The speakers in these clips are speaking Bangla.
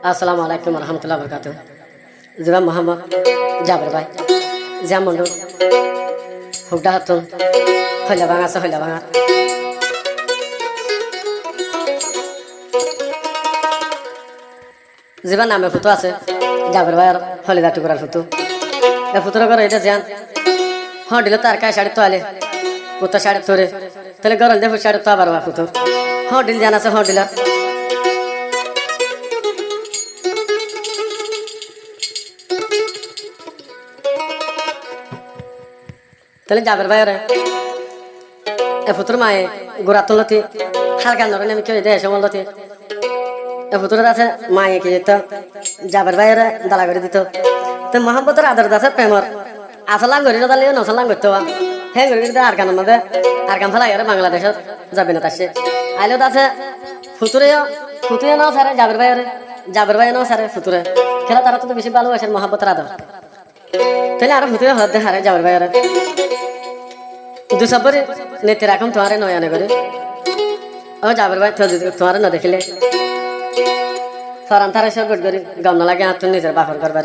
আসসালামু আলাইকুম রহমতুল্লাহ বরকাত। জিবা মোহাম্মদ জাবের ভাই জিয়া মন্ডল হুকডা হাতুন হইলা ভাঙা আছে হইলা ভাঙা জিবা নামে ফুটো আছে জাবের ভাই আর হলিদা টুকুরার ফুটো এ ফুটোর ঘর এটা যান হ্যাঁ দিল তার কায় শাড়ি তো আলে পুতো শাড়ি তোরে তাহলে গরল দেখো শাড়ি তো আবার ফুটো হ্যাঁ দিল জান আছে হ্যাঁ দিলার তাহলে জাবের ভাই রে এ ফুতুর মায়ে গোড়া তুলতি হালকা নরম আমি কেউ দেয় সমল লতি এ ফুতুরের আছে মায়ে কি যেত জাবের ভাই রে দালা করে দিত তো মোহাম্মতের আদর আছে প্রেমর আসলাম গড়ি দালিয়ে নসলাম করতে হ্যাঁ গড়ি আর গানের মধ্যে আর গান ফেলা গেলে বাংলাদেশের যাবে না তার সে আইলেও আছে ফুতুরে ফুতুরে নাও সারে জাবের ভাই নাও সারে ফুতুরে খেলা তারা তো বেশি ভালোবাসেন মোহাম্মতের আদর তাহলে আরো ফুতুরে হতে হারে জাবের ভাই দুসবরে নেতে রাখুন তোমারে নয়ানে করে ও জাবের ভাই তোমারে না দেখলে ফরান তারা সব করি গম না লাগে হাত নিজের বাফর করবার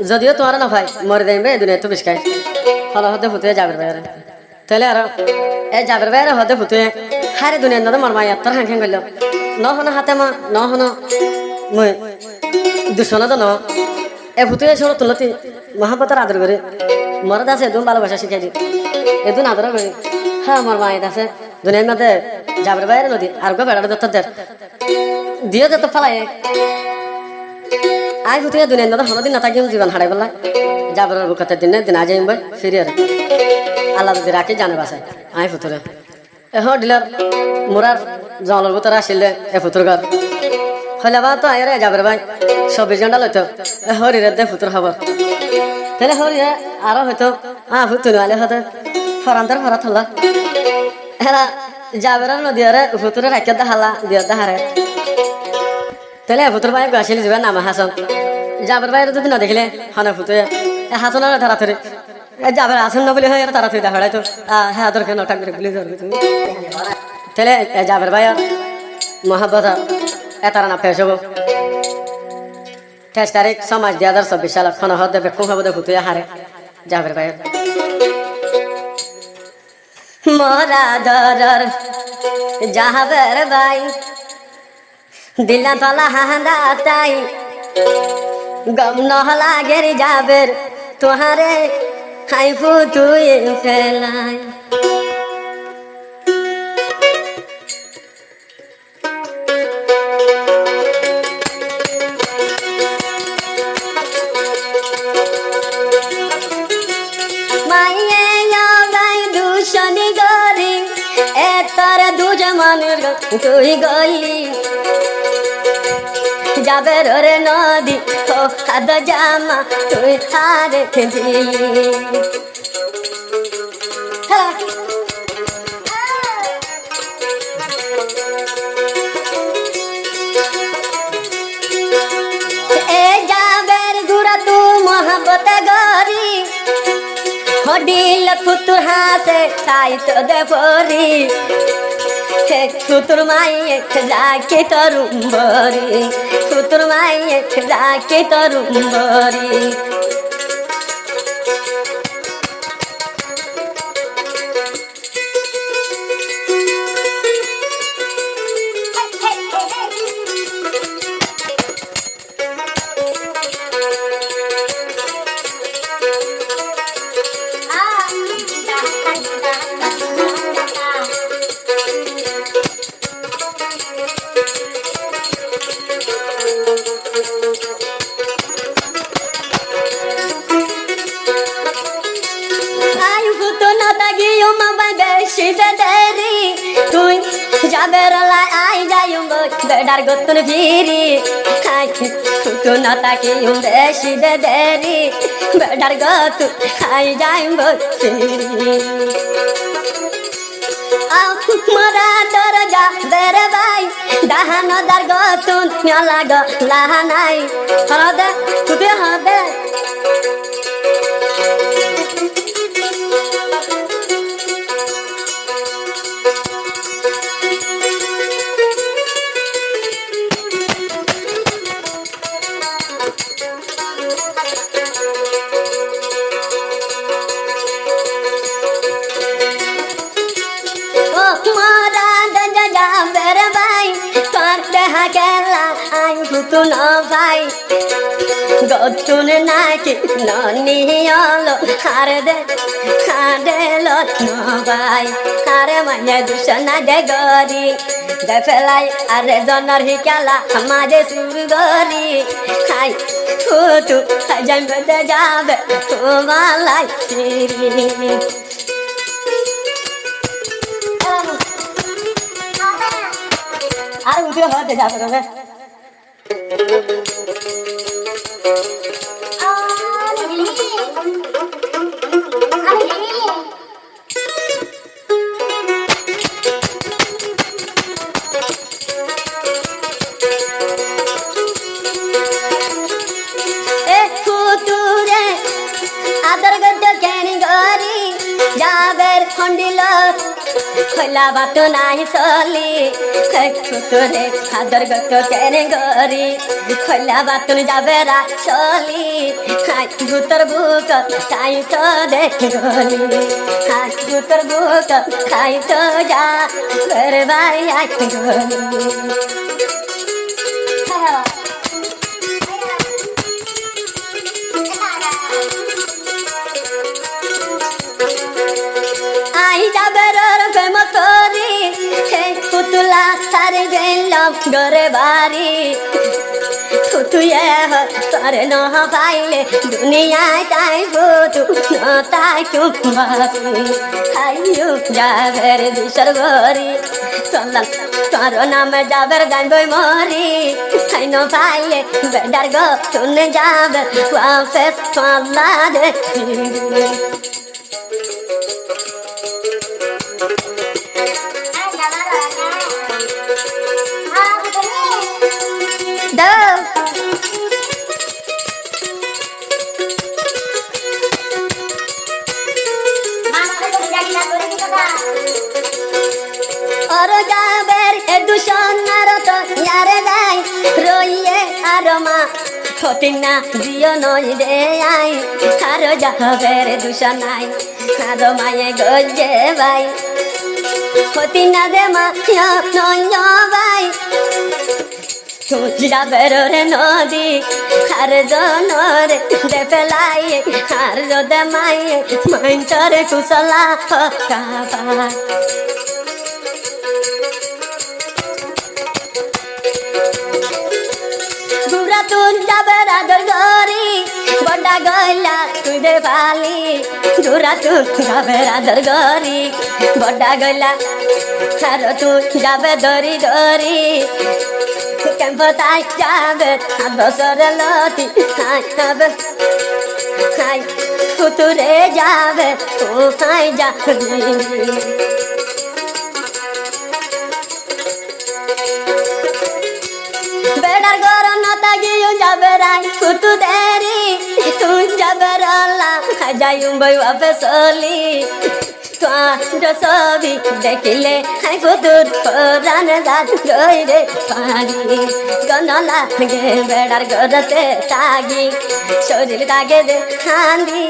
যদিও তোমার না ভাই মরে যাইবে দুনিয়া তো বিস্কাই হলো হতে ফুতুয়ে জাবের ভাই তাহলে আর এই জাবের ভাই হতে ফুতুয়ে হারে দুনিয়ার নদে মর মাই এত হাং হাং করল নহন হাতে মা নহন মই দুশন তো ন এ ফুতুয়ে ছোট তুলতি মহাব্বতের আদর করে মরদ আছে এদুন ভালোবাসা শিখাই দি এদুন আদর করি হ্যাঁ আমার মায়ের আছে দুনিয়ার মধ্যে জাবের বাইরে নদী আর গো বেড়াটা দত্ত দের দিয়ে যত ফেলায় আই ফুটিয়ে দুনিয়ার মধ্যে হলদিন না থাকি জীবন হারাই বললা জাবের বুকতের দিনে দিন আজ আইম ফিরে আল্লাহ যদি রাখি জানে বাসায় আই ফুতুরে এহ ডিলার মোরার জঙ্গলের ভিতরে আসিলে এ ফুতুর ঘর হইলে বা তো আয় রে জাবের ভাই 24 ঘন্টা লইতো হরিরে দে ফুতুর খবর তাহলে হরিয়া আরো হয়তো ফুতুন আলে হতে ফরান্তর ফরাত হল হেরা জাবের নদীরে ফুতুরে রাখিয়া দেখালা দিয়ে দেখারে তাহলে ফুতুর ভাই আসিল যাবে নামা হাসন জাবের ভাই যদি না দেখলে হনে ফুতুয়ে হাসনের তাড়াতাড়ি জাবের আসন না বলে হয় তাড়াতাড়ি দেখাড়াই তো হ্যাঁ তোর কেন টাক করে বলে ধরবে তুমি তাহলে জাবের ভাই মহাব্বত এতারা না পেশ হবো 23 তারিখ সমাজ 2024 সাল খন হতে বেকুম হবে ফুতুয়ে হারে জাবের ভাই মোরা দরর জাবের ভাই দিলা তলা হান্দা তাই গম নহলা গেরি জাবের তোহারে হাই ফুতুয়ে ফেলাই তুই গলি জাবের রে নদী ও হাদ জামা তুই হারে দিলি এ জাবের গুড়া তু মোহাব্বত গরি হডিল ফুতুর হাসে তাই তো দে পরি ফুতুর মাইয়ে যাকে তরুম্বরি ফুতুর মাইয়ে যাকে তরুম্বরি তুই জাবের লাই আই যাইম বেডার গতন ফিরি খাই তো না তাকি বেশি দে দেরি বেডার গত আই যাইম ফিরি মরা তোর জাবের ভাই দাহান দার গতন লাগ লাহানাই হদে তুই হদে কেলা আই ফুতু ন ভাই গতুন নাকি ননিয়ল হারে দে খাদেল ন ভাই হারে মানে দুশনা দে গরি দে ফেলাই আরে জনর হি কেলা মাঝে সুর গরি হাই ফুতু জানবে দে যাবে তোমালাই চিরি আর উঠে হতে যাবে রে এ ফুতুরে আদর গদ্দ কেন গরি যাবের খন্ডিল খোলা বাত নাই চলি ফুতুরে আদর গদ্দ কেন গরি খোলা বাত যাবে রা চলি ভূতর বুক খাই তো দেখ গলি ভূতর বুক খাই তো যা ঘর বাই গলি আই যাবের প্রেম করি হে পুতুলা সারে গেলাম ঘরে বাড়ি তুইয়ে তোরে ন পাইলে দুনিয়ায় তাই ফুটু ন তাই চুমাসি আইয়ু যাবের দিশর ঘরি চলাম তোর নামে যাবের গাইবই মরি খাই ন পাইলে বেডার গো শুনে যাবে ওয়াফেস পাল্লা দেখি Oro jaber edushon naroto yare dai roiye aroma hotina dio noi de ai aro jaber edushon nai aroma ye goje bai hotina de ma yo no yo bai jaber re nodi har jonore de pelai har de mai maintore kusala ka ba তুন যাবের আদর গরি বড়া গলা তুই দে পালি দূরা তুন যাবের আদর গরি বড়া গলা আর তুই যাবে দরি দরি কেম্পতাই যাবে বছর লতি হবে হাই কুতুরে যাবে ও হাই যাবি বেড়ার গরম নতা গিয়ে যাবে রাই কুতু দেরি তুই যাবে রলা যাইম বই বাপে চলি তোর ছবি দেখিলে হাই কুতুর পরান যাত গই রে পারি গন লাগে বেড়ার গরতে তাগি শরীর তাগে দে খান্দি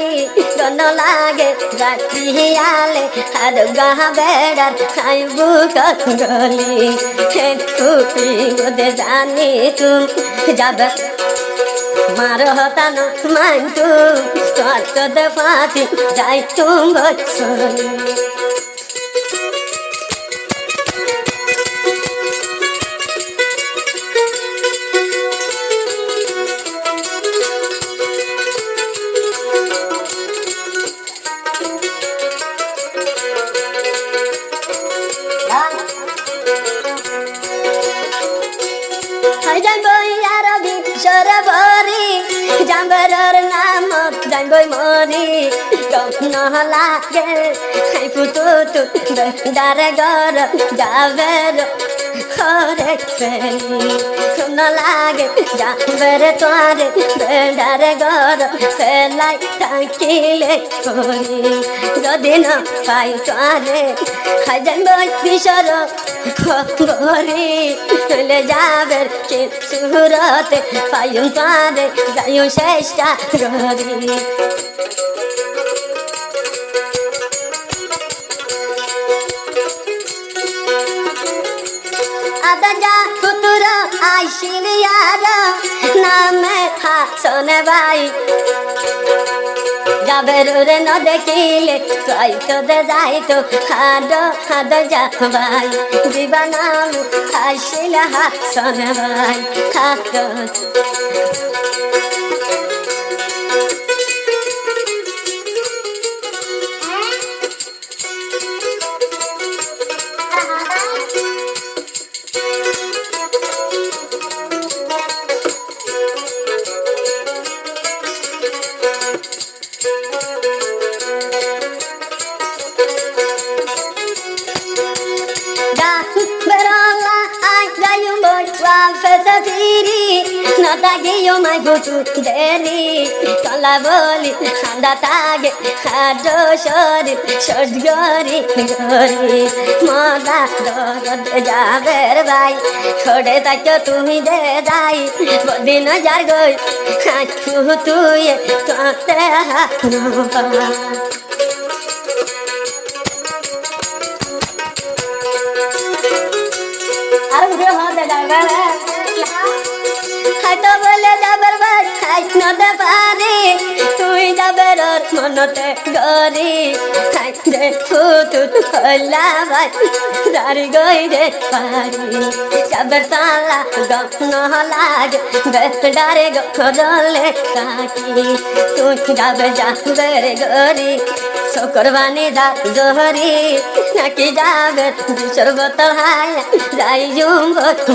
গন লাগে রাতি আলে আর গাহ বেড়ার হাই বুক গলি তুই গোদে জানি তুম যাবে মারো হতানো মানতু তোর দে ফাতি যাই তুম বছরি জাম্বরের নাম জানবই মরি কখন লাগে হাই ফুটু ডারে গর যাবে ঘরে ফেলি কোন লাগে জাম্বরে তোরে ডারে গর ফেলাই থাকিলে করি যদি না পাই তোরে হাই জানবই বিশর খবরি চলে যাবে সুরতে পাইম তোরে যাইও চেষ্টা করি আদা যা কুতুরা আইসিল ইয়ারা নামে হাসনে ভাই জাবেরুরে ন দেখিলে তাই তো দে যাই তো হাদ যা ভাই জীবনাম আইসিল হাসনে ভাই হাত Natagiyo mai butu deni kala boli handa tage hado shori shorgori gori moda dorod jaber bai khode takyo tumi de jai bodin jar goi aku tuye tote ha no pa আর ভিডিও হতে যাবে হয়তো বলে যাবার ভাই নদে পারি তুই যাবের মনতে গরি রে ফুতুত হইলা ভাই দাঁড়ি গই রে পারি যাবের তালা গন লাগে বেতডারে গরলে কাকি তুই যাবে যাবের গরি সকরবানি যা জহরি নাকি যাবে সর্বত হাই যাই জুম্বত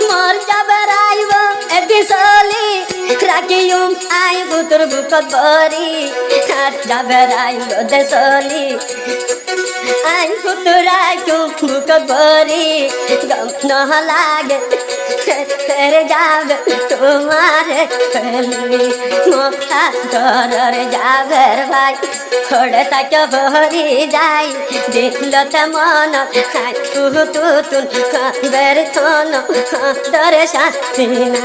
মর যাবার আইব এটি সলি রাখিউম আইব তোর বুকত ভরি হাত যাবার আইব দেশলি আইব তোর রাখুম বুকত ভরি গম নহ লাগে তেরে যাবে তোমারে ফেলি মোটা ডরের যাবের ভাই খড়ে তাকে ভরি যাই দিলতে মন তুতুন বের থন ডরে শাস্তি না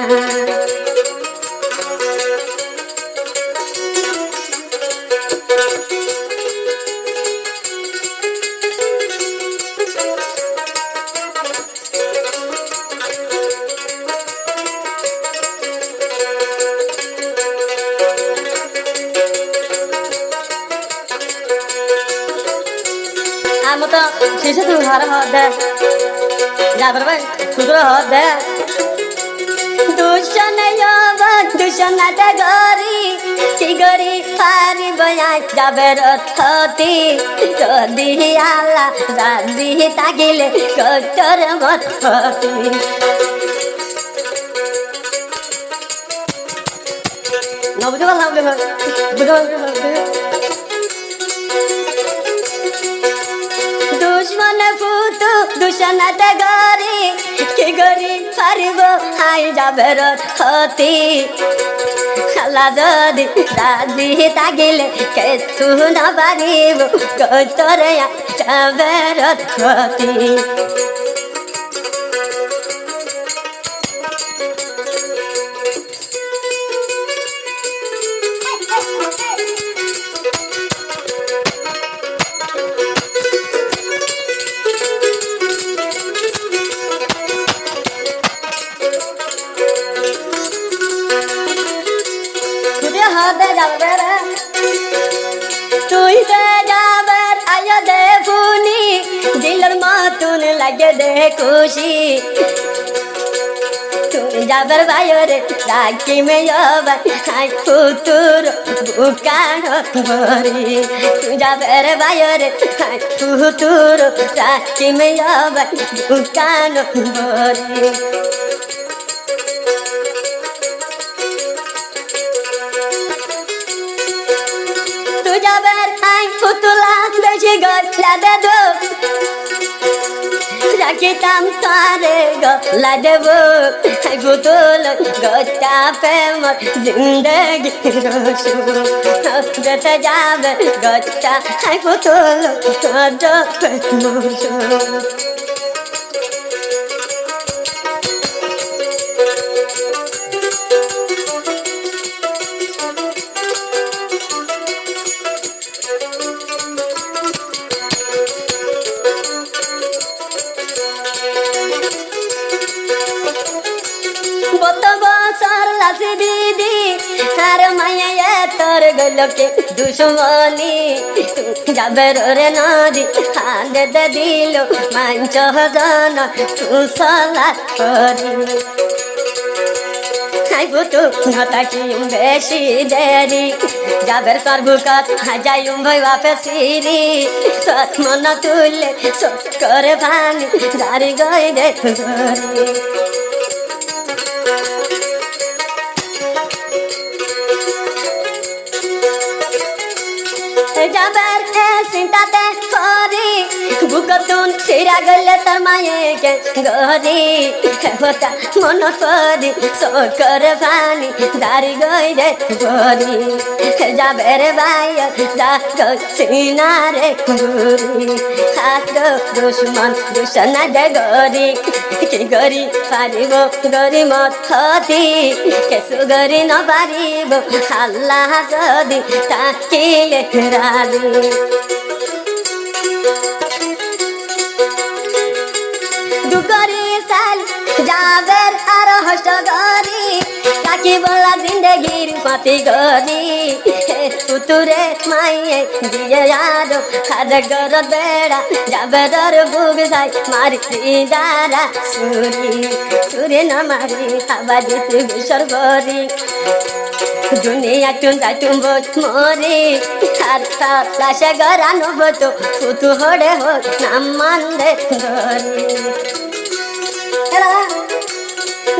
মতো শিশু তুমি ঘরে হওয়া দে যাবার ভাই শুধু হওয়া দে দুশনাতে গরি কি গরি পারি বয়াই যাবে রথতি যদি আল্লাহ রাজি তাগিলে কচর মতি বুঝতে পারলাম বুঝতে দুশ্মন ফুটু দুশনাতে গরি কি গরি পারিব হাই যাবে রথতি খালা যদি রাজি তাগিলে কেসু না পারিব কচরে যাবে রথতি তুই যাবার আয় দে ফুনি দিলর মতন লাগে দে খুশি তুই যাবার বাইরে রাখি মেয়বার হাই পুতুর বুকান ভরি তুই যাবার বাইরে হাই পুতুর রাখি মেয়বার বুকান ভরি যাবার আই পুতুলা বেশি গলা দে দো থাকিতাম তারে গলা দেব পুতুল গোটা প্রেমর জিন্দগি যেতে যাবে গোটা পুতুল কত বছর লাসি দিদি আর মায়া তোর গলকে দুশ্মনী যাবে রে নদী হাতে দিল মাঞ্চ জন কুশলা করি পুতু নতাকিম বেশি দেরি যাবের তোর বুকত যাইম ভই বাপে সিরি সৎ মন তুলে সৎ করে পানি জারি গই দেখি যাবার চিন্তাতে করি বুকতুন সিরা গলে তোর মায়েকে গরি হতা মন করি সকর পানি দাঁড়ি গই রে গরি যাবে রে ভাই যা সিনারে গুরি হাত দুশ্মন দুশ্মন দে গরি কি গরি পারিব গরি মত হতি কেসু গরি ন পারিব আল্লাহ যদি তাকিলে রাজি দুগরি সাল যাবের আর হস্ত গরি তাকি বলা জিন্দগির পাতি গরি পুতুরে মাইয়ে দিয়ে যাদো খাদ গর বেড়া যাবে দর বুক যাই মারি যারা সুরি সুরে না মারি খাবা দিতে বিসর গরি দুনিয়া টুন যাইতুম মরি আর লাশে গরানো বতো ফুতু হড়ে হো নাম মানদে ধরি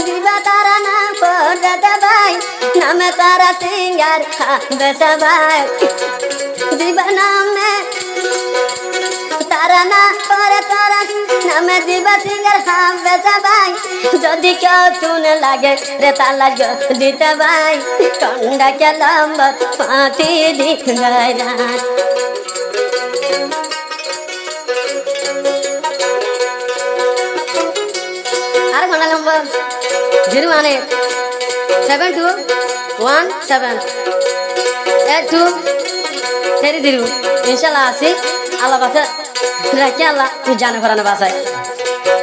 দিবা তারা না পড়ে ভাই নামে তারা সিঙ্গার খাবে সবাই দিবা নামে তারা না পরে তারা নামে দিবা সিঙ্গার খাবে সবাই যদি কেউ তুন লাগে রে তালা দিতে ভাই কন্ডা কে লম্বা পাতি দিক রাত আর ঘন্টা নম্বর 01872178230 ইনশাল্লাহ আছি আল্লাহ বাসা রাখি আল্লাহ তুই জানে করানো বাসায়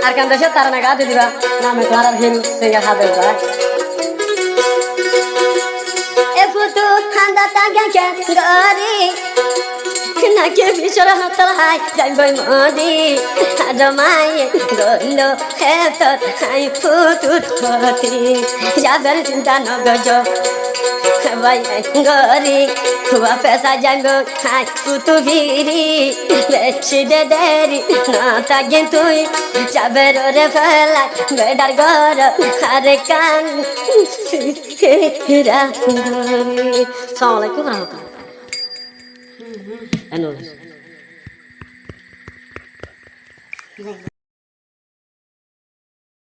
আর কান দেশে তারা না গা দিয়ে দিবা নামে তোমার হিরু সিঙ্গার হাতে এ ফুটু খান্দা তাকে গরি নাকি বিচর হাতর হাই যাইবই মদি আজ মায়ে গল হে তোর হাই ফুটুট পতি যাবের চিন্তা নগজ ভাই গরি হুয়া পেশা যাইব হাই পুতু ভিরি বেশি দে দেরি না তাকে তুই যাবের রে ফেলা বেডার ঘর আরে কান সালাম আলাইকুম রহমতুল্লাহ